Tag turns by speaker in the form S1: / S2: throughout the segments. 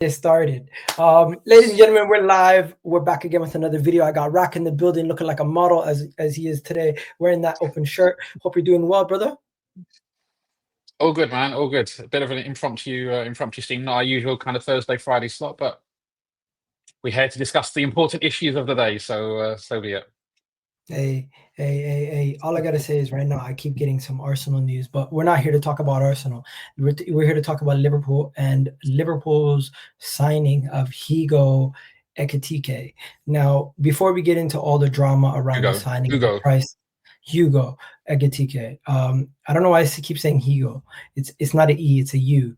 S1: Get started. Ladies and gentlemen, we're live. We're back again with another video. I got Rack in the building looking like a model as he is today, wearing that open shirt. Hope you're doing well, brother.
S2: All good, man. All good. A bit of an impromptu stream, not our usual kind of Thursday, Friday slot, but we're here to discuss the important issues of the day. So be it.
S1: Hey. All I got to say is right now, I keep getting some Arsenal news, but we're not here to talk about Arsenal. We're here to talk about Liverpool and Liverpool's signing of Hugo Ekitike. Now, before we get into all the drama around the signing and the
S2: Hugo.
S1: price, Hugo Ekitike. I don't know why I keep saying Hugo. It's not an E, it's a U.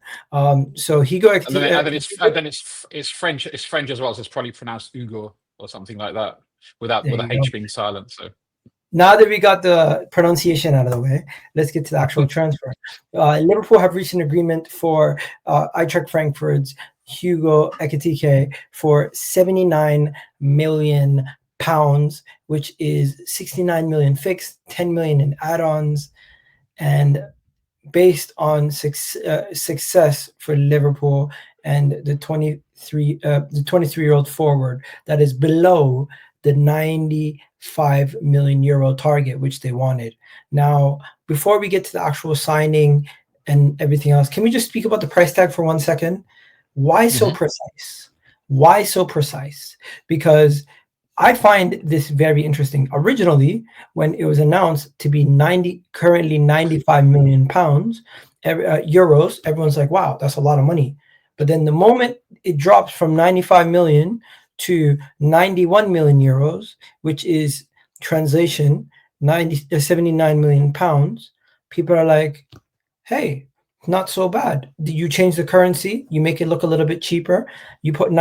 S1: So Hugo Ekitike.
S2: And then it's French. It's French as well, so it's probably pronounced Hugo or something like that, with a H being silent. So
S1: now that we got the pronunciation out of the way, let's get to the actual transfer. Liverpool have reached an agreement for Eintracht Frankfurt's Hugo Ekitike for £79 million, which is 69 million fixed, 10 million in add-ons, and based on success for Liverpool and the 23-year-old forward that is below the 95 million euro target, which they wanted. Now, before we get to the actual signing and everything else, can we just speak about the price tag for 1 second? Why so precise? Why so precise? Because I find this very interesting. Originally, when it was announced to be currently 95 million pounds, euros, everyone's like, wow, that's a lot of money. But then the moment it drops from 95 million to 91 million euros, which is translation 79 million pounds, people are like, hey, not so bad. You change the currency, you make it look a little bit cheaper. You put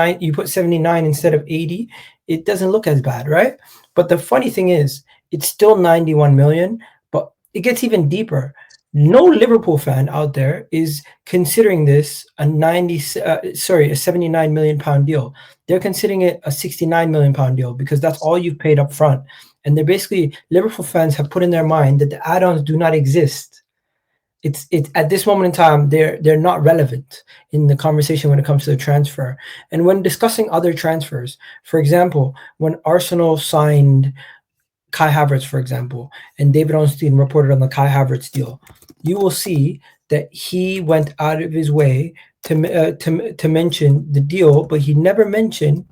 S1: 79 instead of 80. It doesn't look as bad, right? But the funny thing is, it's still 91 million, but it gets even deeper. No Liverpool fan out there is considering this a 79 million pound deal. They're considering it a 69 million pound deal because that's all you've paid up front. And they're basically, Liverpool fans have put in their mind that the add-ons do not exist. It's at this moment in time, they're not relevant in the conversation when it comes to the transfer. And when discussing other transfers, for example, when Arsenal signed Kai Havertz, for example, and David Ornstein reported on the Kai Havertz deal, you will see that he went out of his way to mention the deal, but he never mentioned.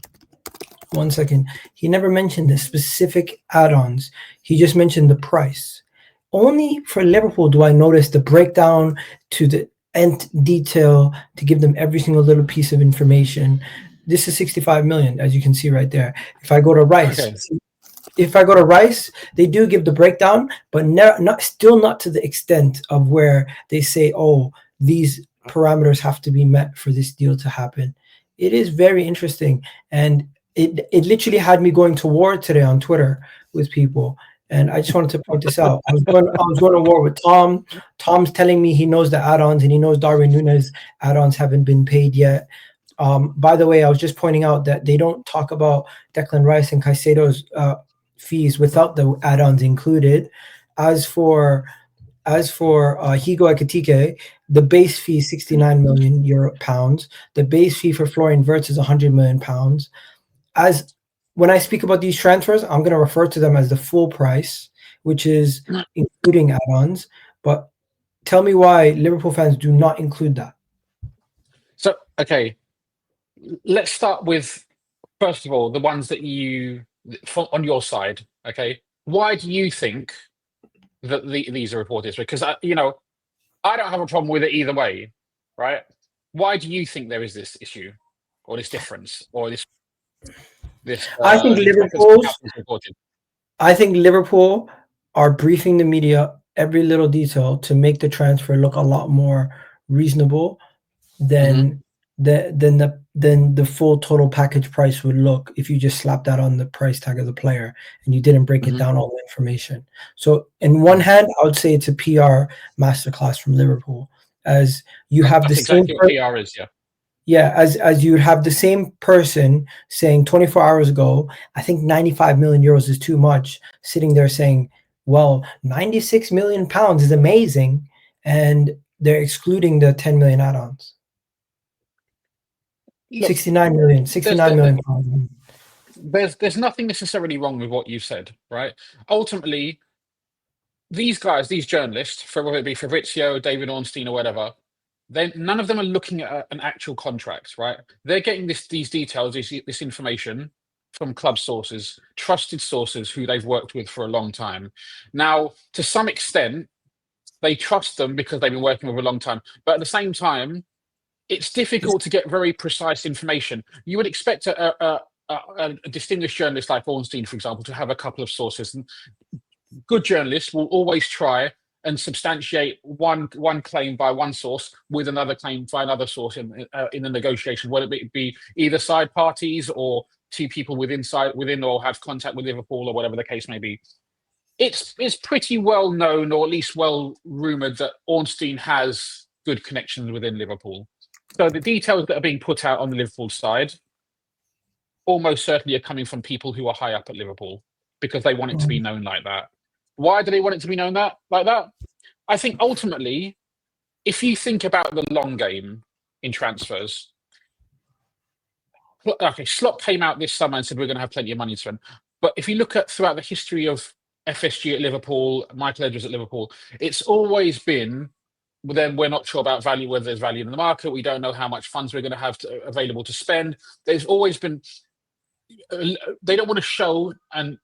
S1: 1 second. He never mentioned the specific add-ons. He just mentioned the price. Only for Liverpool do I notice the breakdown to the nth detail to give them every single little piece of information. This is 65 million, as you can see right there. If I go to Rice, they do give the breakdown, but still not to the extent of where they say, oh, these parameters have to be met for this deal to happen. It is very interesting, and it literally had me going to war today on Twitter with people. And I just wanted to point this out. I was going to war with Tom. Tom's telling me he knows the add-ons and he knows Darwin Núñez add-ons haven't been paid yet. By the way, I was just pointing out that they don't talk about Declan Rice and Caicedo's fees without the add-ons included. As for Hugo Ekitike, the base fee is 69 million pounds. The base fee for Florian Wirtz is 100 million pounds. When I speak about these transfers, I'm going to refer to them as the full price, which is including add-ons. But tell me why Liverpool fans do not include that.
S2: So, okay, let's start with, first of all, the ones that on your side, okay? Why do you think that these are reported? Because, I don't have a problem with it either way, right? Why do you think there is this issue or this difference or this
S1: I think Liverpool are briefing the media every little detail to make the transfer look a lot more reasonable than the full total package price would look if you just slapped that on the price tag of the player and you didn't break it down all the information. So in one hand, I would say it's a PR masterclass from Liverpool, as you have the same
S2: exactly what PR is, yeah.
S1: Yeah, as you would have the same person saying 24 hours ago, I think 95 million euros is too much, sitting there saying, well, 96 million pounds is amazing, and they're excluding the 10 million add-ons.
S2: Look,
S1: 69 million,
S2: there's
S1: 69 million pounds.
S2: there's nothing necessarily wrong with what you said, right? Ultimately, these guys, these journalists, for whether it be Fabrizio, David Ornstein, or whatever, then none of them are looking at an actual contract, right? They're getting these details, this information from club sources, trusted sources who they've worked with for a long time. Now, to some extent, they trust them because they've been working with a long time. But at the same time, it's difficult to get very precise information. You would expect a distinguished journalist like Ornstein, for example, to have a couple of sources. And good journalists will always try and substantiate one claim by one source with another claim by another source in the negotiation, whether it be either side parties or two people within or have contact with Liverpool or whatever the case may be. It's pretty well known, or at least well rumored, that Ornstein has good connections within Liverpool. So the details that are being put out on the Liverpool side almost certainly are coming from people who are high up at Liverpool because they want it to be known like that. Why do they want it to be known like that? I think ultimately, if you think about the long game in transfers, okay, Slot came out this summer and said we're going to have plenty of money to spend. But if you look at throughout the history of FSG at Liverpool, Michael Edwards at Liverpool, it's always been, well, then we're not sure about value, whether there's value in the market. We don't know how much funds we're going to have available to spend. There's always been, they don't want to show and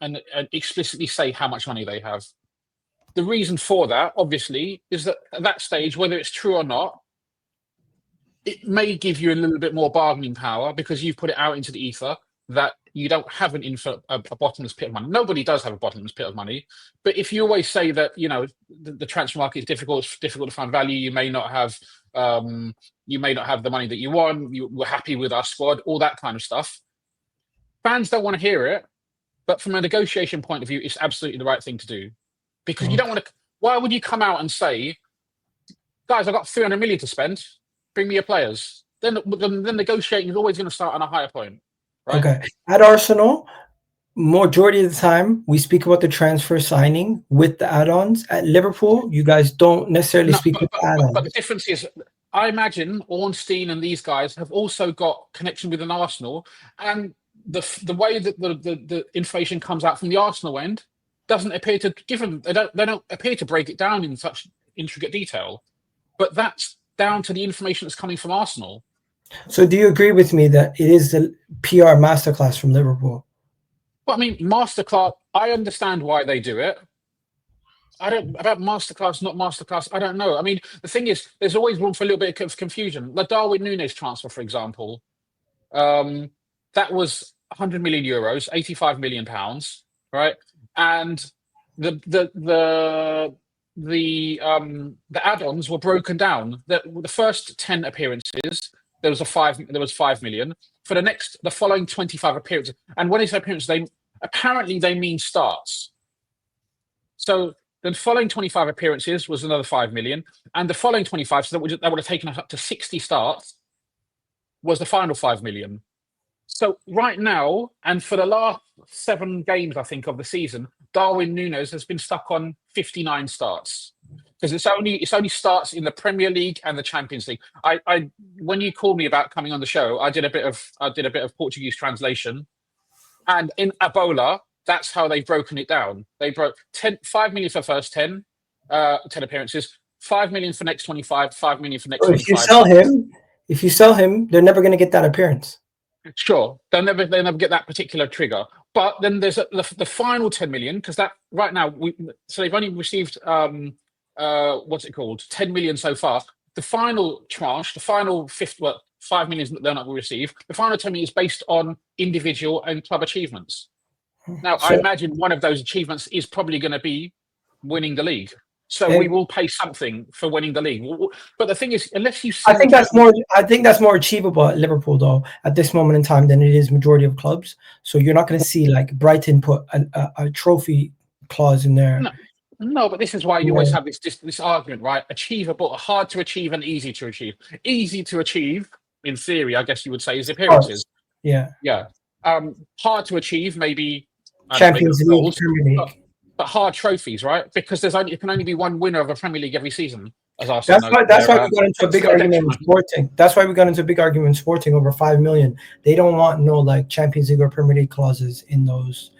S2: explicitly say how much money they have. The reason for that, obviously, is that at that stage, whether it's true or not, it may give you a little bit more bargaining power because you've put it out into the ether that you don't have a bottomless pit of money. Nobody does have a bottomless pit of money. But if you always say that, you know, the transfer market is difficult, it's difficult to find value, you may not have the money that you want, you were happy with our squad, all that kind of stuff. Fans don't want to hear it, but from a negotiation point of view, it's absolutely the right thing to do. Because you don't want to, why would you come out and say, guys, I've got 300 million to spend, bring me your players? Then negotiating is always going to start on a higher point. Right?
S1: Okay. At Arsenal, majority of the time, we speak about the transfer signing with the add-ons. At Liverpool, you guys don't necessarily speak with the add-ons.
S2: But the difference is, I imagine Ornstein and these guys have also got connection with an Arsenal, and the way that the information comes out from the Arsenal end doesn't appear to give them. They don't appear to break it down in such intricate detail. But that's down to the information that's coming from Arsenal.
S1: So do you agree with me that it is the PR masterclass from Liverpool?
S2: Well, I mean, masterclass, I understand why they do it. About masterclass, not masterclass, I don't know. I mean, the thing is, there's always room for a little bit of confusion. The Darwin Núñez transfer, for example, that was 100 million euros, 85 million pounds, right? And the add-ons were broken down. The first 10 appearances, there was 5 million. For the following 25 appearances, and when they say appearances, they mean starts. So the following 25 appearances was another 5 million, and the following 25, so that would have taken us up to 60 starts, was the final 5 million. So right now, and for the last 7 games, I think, of the season, Darwin Núñez has been stuck on 59 starts because it's only starts in the Premier League and the Champions League. I when you called me about coming on the show, I did a bit of Portuguese translation, and in Ebola, that's how they've broken it down. They broke 5 million for the first 10 appearances, 5 million for next 25, 5 million for next 25.
S1: If you sell him, they're never going to get that appearance.
S2: Sure, they'll never get that particular trigger. But then there's the final 10 million, because that right now, so they've only received 10 million so far. The final tranche, the final 5 million they're not going to receive. The final 10 million is based on individual and club achievements. Now, I imagine one of those achievements is probably going to be winning the league. So we will pay something for winning the league. But the thing is, unless you see,
S1: I think that's more achievable at Liverpool though at this moment in time than it is majority of clubs. So you're not going to see like Brighton put a trophy clause in there.
S2: No, but this is why you always have this argument, right? Achievable, hard to achieve, and easy to achieve. Easy to achieve, in theory, I guess you would say, is appearances.
S1: Yeah.
S2: Hard to achieve, maybe
S1: Champions League, Premier League.
S2: But hard trophies, right? Because it can only be one winner of a Premier League every season. as I say, no,
S1: That's why we got into a
S2: to
S1: big
S2: their
S1: argument in
S2: detriment.
S1: Sporting. That's why we got into a big argument in Sporting over 5 million. They don't want no like Champions League or Premier League clauses in those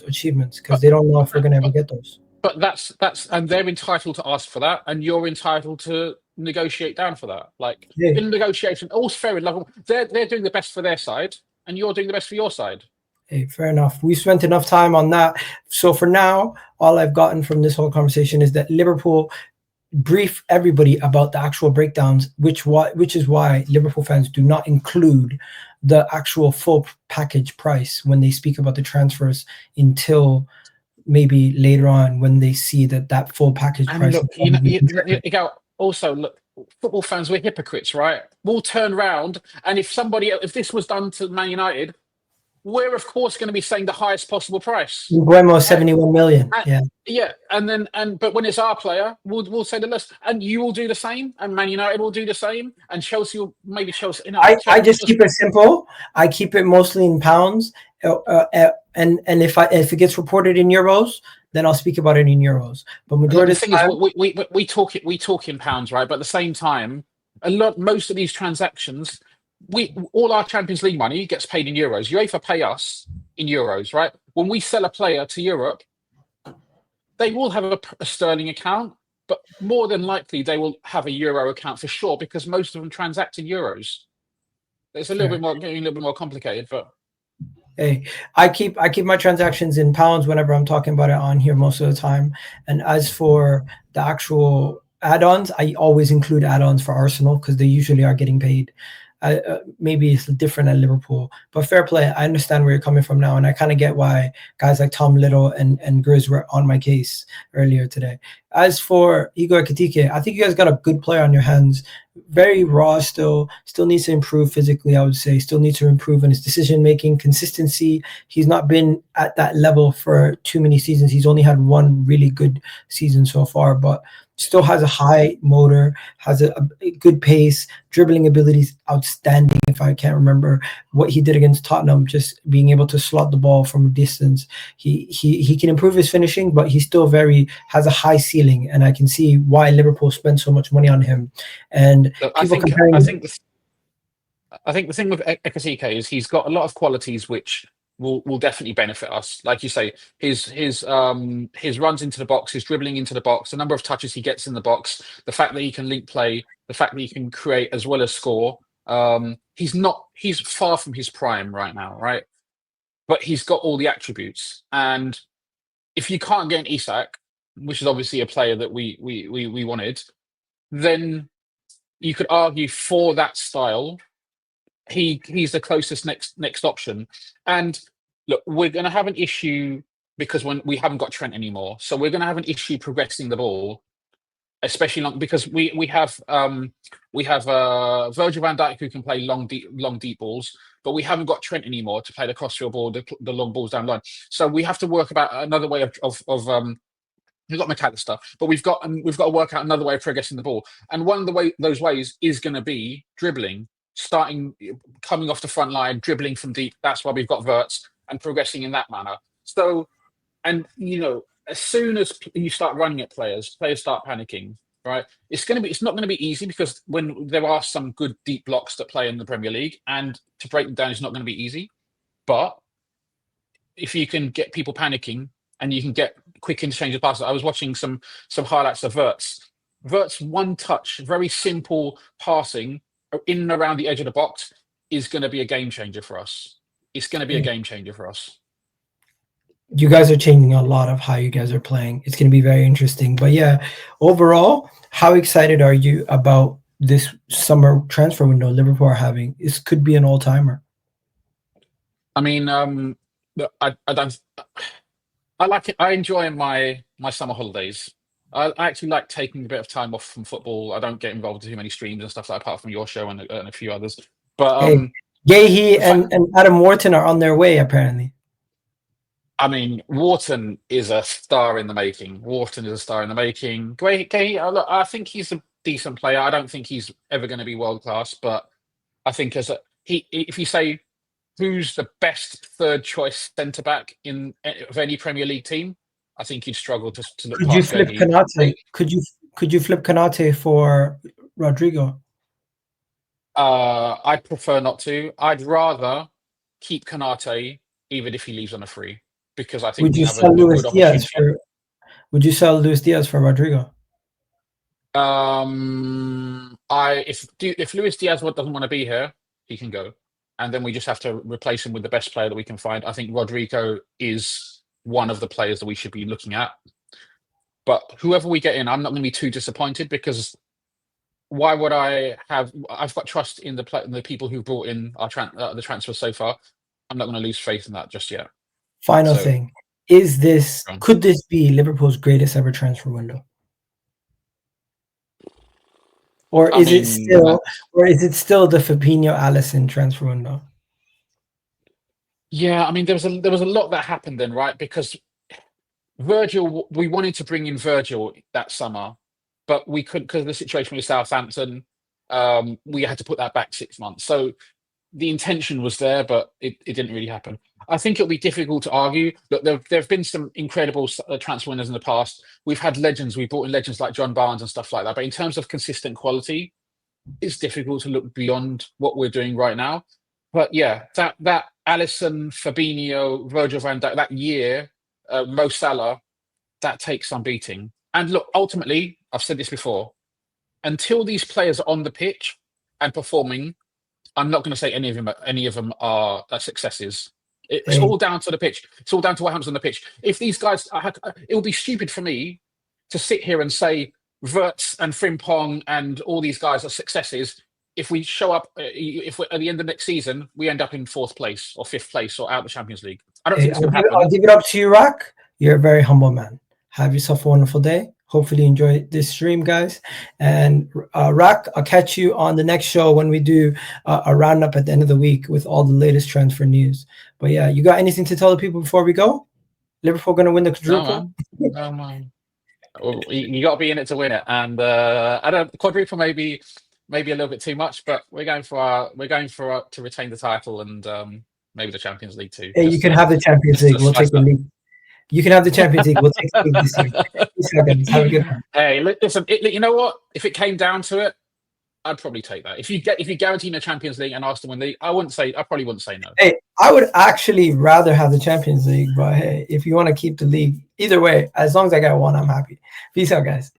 S1: achievements because
S2: But
S1: they don't know if we're gonna ever
S2: but
S1: get those.
S2: but that's and they're entitled to ask for that, and you're entitled to negotiate down for that. Like
S1: Yeah.
S2: in negotiation, all's fair and level. They're doing the best for their side, and you're doing the best for your side.
S1: Hey, fair enough. We spent enough time on that. So for now, all I've gotten from this whole conversation is that Liverpool brief everybody about the actual breakdowns, which is why Liverpool fans do not include the actual full package price when they speak about the transfers until maybe later on when they see that full package
S2: And
S1: price
S2: look,
S1: is probably
S2: you go. Also, look, football fans, we're hypocrites, right? We'll turn round, and if this was done to Man United, we're of course going to be saying the highest possible price,
S1: Buemo
S2: right?
S1: 71 million.
S2: And,
S1: Yeah.
S2: yeah, but when it's our player, we'll say the less, and you will do the same, and Man United will do the same, and Chelsea will maybe Chelsea. You know,
S1: I just keep it simple. I keep it mostly in pounds, and if it gets reported in euros, then I'll speak about it in euros. But
S2: Look,
S1: majority
S2: the
S1: of the
S2: thing is,
S1: time,
S2: we talk in pounds, right? But at the same time, most of these transactions, all our Champions League money gets paid in euros. UEFA pay us in euros, right? When we sell a player to Europe, they will have a sterling account, but more than likely they will have a euro account for sure because most of them transact in euros. It's a little
S1: fair.
S2: bit more getting a little bit more complicated, but
S1: Hey, I keep my transactions in pounds whenever I'm talking about it on here most of the time. And as for the actual add-ons, I always include add-ons for Arsenal because they usually are getting paid. Maybe it's different at Liverpool, but fair play. I understand where you're coming from now, and I kind of get why guys like Tom Little and Grizz were on my case earlier today. As for Hugo Ekitike, I think you guys got a good player on your hands. Very raw still needs to improve physically, I would say. Still needs to improve in his decision making, consistency. He's not been at that level for too many seasons. He's only had one really good season so far, but still has a high motor, has a good pace, dribbling abilities outstanding. If I can't remember what he did against Tottenham, just being able to slot the ball from a distance. He can improve his finishing, but he still very has a high ceiling, and I can see why Liverpool spent so much money on him. And
S2: look,
S1: people comparing.
S2: I think the thing with Ekasike is he's got a lot of qualities which will definitely benefit us. Like you say, his runs into the box, his dribbling into the box, the number of touches he gets in the box, the fact that he can link play, the fact that he can create as well as score. He's far from his prime right now, right? But he's got all the attributes. And if you can't get an Isak, which is obviously a player that we wanted, then you could argue for that style he's the closest next option. And look, we're going to have an issue because when we haven't got Trent anymore, so we're going to have an issue progressing the ball, especially because we have Virgil van Dijk who can play long deep balls, but we haven't got Trent anymore to play the crossfield ball, the long balls down the line. So we have to work about another way of we've got McAllister, but we've got to work out another way of progressing the ball. And one of those ways is going to be dribbling, coming off the front line, dribbling from deep. That's why we've got Verts and progressing in that manner. So, and as soon as you start running at players start panicking. Right, it's not going to be easy because when there are some good deep blocks that play in the Premier League, and to break them down is not going to be easy. But if you can get people panicking and you can get quick interchange of passes. I was watching some highlights of Verts. Verts one touch, very simple passing in and around the edge of the box is going to be a game changer for us. It's going to be a game changer for us.
S1: You guys are changing a lot of how you guys are playing. It's going to be very interesting. But yeah, overall, how excited are you about this summer transfer window Liverpool are having? This could be an all-timer.
S2: I mean, I don't. I like it. I enjoy my summer holidays. I actually like taking a bit of time off from football. I don't get involved in too many streams and stuff like apart from your show and a few others. But
S1: Hey, Gahey and Adam Wharton are on their way, apparently.
S2: I mean, Wharton is a star in the making. Gay, I think he's a decent player. I don't think he's ever going to be world class, but I think if you say who's the best third choice centre back of any Premier League team, I think you'd struggle to look
S1: Could you
S2: past
S1: flip
S2: Gahey.
S1: Kanate? Could you could you flip Kanate for Rodrigo?
S2: I'd prefer not to. I'd rather keep Kanate even if he leaves on a free, because I think
S1: Would
S2: we
S1: you
S2: have
S1: sell
S2: a
S1: Luis
S2: good
S1: Diaz
S2: opportunity.
S1: for? Would you sell Luis Diaz for Rodrigo?
S2: If Luis Diaz doesn't want to be here, he can go, and then we just have to replace him with the best player that we can find. I think Rodrigo is one of the players that we should be looking at. But whoever we get in, I'm not going to be too disappointed, because why would I have? I've got trust in the people who brought in the transfers so far. I'm not going to lose faith in that just yet.
S1: Final
S2: So,
S1: thing: could this be Liverpool's greatest ever transfer window, or
S2: I
S1: is it
S2: mean,
S1: still the Fabinho Alisson transfer window?
S2: yeah, I mean, there was a lot that happened then, right? Because Virgil, we wanted to bring in Virgil that summer, but we couldn't because of the situation with Southampton. We had to put that back 6 months. So the intention was there, but it didn't really happen. I think it'll be difficult to argue. Look, there have been some incredible transfer winners in the past. We've had legends. We brought in legends like John Barnes and stuff like that. But in terms of consistent quality, it's difficult to look beyond what we're doing right now. But yeah, that Alisson, Fabinho, Virgil van Dijk, that year, Mo Salah, that takes some beating. And look, ultimately, I've said this before, until these players are on the pitch and performing, I'm not going to say any of them are successes. It's
S1: Hey,
S2: all down to the pitch. It's all down to what happens on the pitch. If these guys, it would be stupid for me to sit here and say Verts and Frimpong and all these guys are successes. If we show up, if we're at the end of next season, we end up in fourth place or fifth place or out of the Champions League. I don't think
S1: hey,
S2: it's
S1: I'll
S2: going to
S1: I'll
S2: happen.
S1: give it up to you, Rock. You're a very humble man. Have yourself a wonderful day. Hopefully, you enjoy this stream, guys. And Rock, I'll catch you on the next show when we do a roundup at the end of the week with all the latest transfer news. But yeah, you got anything to tell the people before we go? Liverpool going to win the
S2: No,
S1: quadruple?
S2: man. No, man. Well, you got to be in it to win it, and I don't quadruple maybe a little bit too much, but we're going for to retain the title and maybe the Champions League too,
S1: Hey, you
S2: just
S1: can
S2: to
S1: have the Champions
S2: just
S1: League.
S2: to
S1: We'll
S2: spice
S1: take
S2: it
S1: the
S2: up.
S1: league. You can have the Champions League. We'll take the league this year. Peace out, guys. Have a good one.
S2: Hey, listen, you know what? If it came down to it, I'd probably take that. If you guarantee the Champions League and Arsenal win the league, I probably wouldn't say no.
S1: Hey, I would actually rather have the Champions League, but hey, if you want to keep the league, either way, as long as I got one, I'm happy. Peace out, guys.